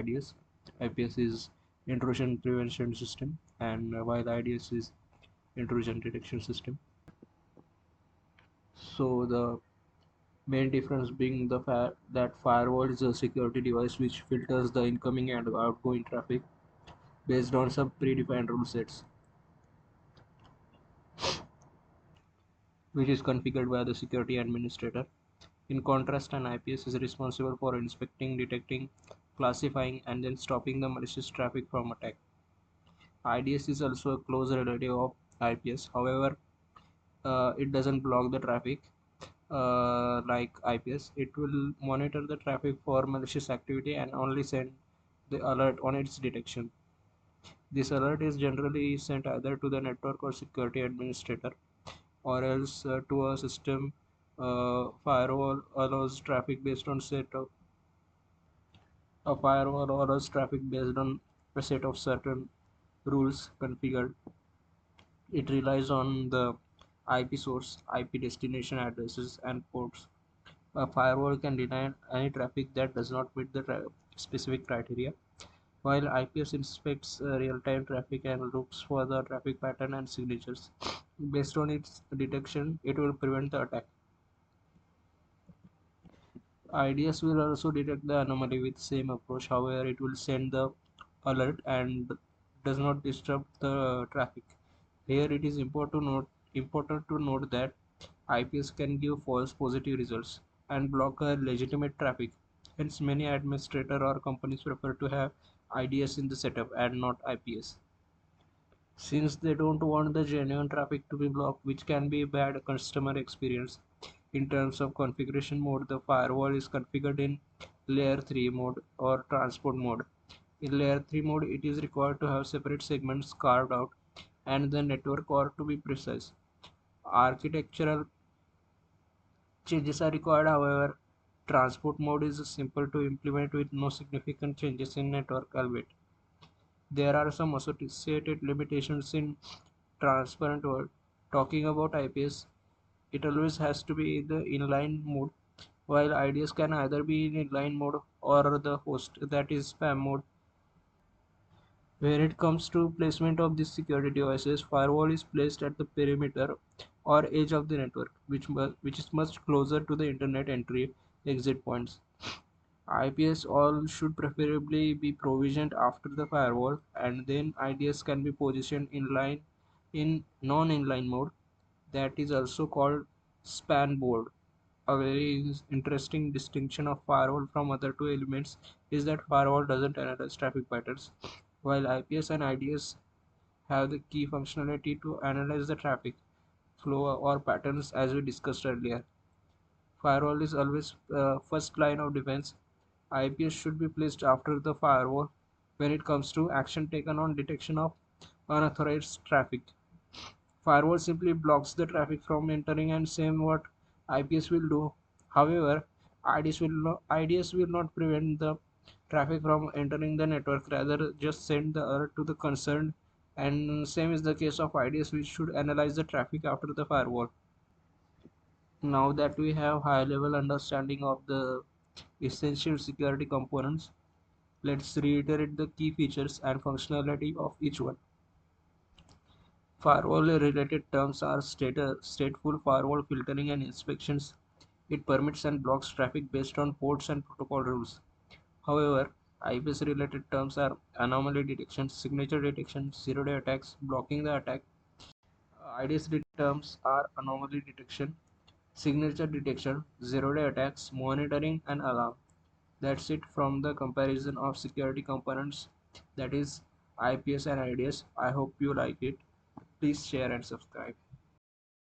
IDS. IPS is intrusion prevention system, and while IDS is intrusion detection system. So the main difference being the fact that firewall is a security device which filters the incoming and outgoing traffic based on some predefined rule sets, which is configured by the security administrator. In contrast, an IPS is responsible for inspecting, detecting, classifying, and then stopping the malicious traffic from attack. IDS is also a close relative of IPS. However, it doesn't block the traffic like IPS. It will monitor the traffic for malicious activity and only send the alert on its detection. This alert is generally sent either to the network or security administrator, or else to a system. Firewall allows traffic based on set of a firewall allows traffic based on a set of certain rules configured. It relies on the IP source, IP destination addresses, and ports. A firewall can deny any traffic that does not meet the specific criteria, while IPS inspects real-time traffic and looks for the traffic pattern and signatures. Based on its detection, it will prevent the attack. IDS will also detect the anomaly with same approach. However, it will send the alert and does not disrupt the traffic. Here, it is important to note that IPS can give false positive results and block a legitimate traffic. Hence, many administrator or companies prefer to have IDS in the setup and not IPS, since they don't want the genuine traffic to be blocked, which can be a bad customer experience. In terms of configuration mode, the firewall is configured in layer 3 mode or transport mode. In layer 3 mode, it is required to have separate segments carved out and the network core to be precise. Architectural changes are required, however, transport mode is simple to implement with no significant changes in network albeit. There are some associated limitations in transparent world. Talking about IPS, it always has to be in the inline mode, while IDS can either be in inline mode or the host, that is spam mode. When it comes to placement of these security devices, firewall is placed at the perimeter or edge of the network, which is much closer to the internet entry exit points. IPS all should preferably be provisioned after the firewall, and then IDS can be positioned in non-inline mode, that is also called span board. A very interesting distinction of firewall from other two elements is that firewall doesn't analyze traffic patterns, while IPS and IDS have the key functionality to analyze the traffic flow or patterns as we discussed earlier. Firewall is always first line of defense. IPS should be placed after the firewall when it comes to action taken on detection of unauthorized traffic. Firewall simply blocks the traffic from entering and same what IPS will do. However, IDS will not prevent the traffic from entering the network, rather just send the alert to the concerned, and same is the case of IDS, which should analyze the traffic after the firewall. Now that we have high level understanding of the essential security components, let's reiterate the key features and functionality of each one. Firewall related terms are stateful firewall filtering and inspections. It permits and blocks traffic based on ports and protocol rules. However, IPS related terms are anomaly detection, signature detection, zero-day attacks, blocking the attack. IDS terms are anomaly detection, signature detection, zero-day attacks, monitoring, and alarm. That's it from the comparison of security components, that is IPS and IDS. I hope you like it. Please share and subscribe.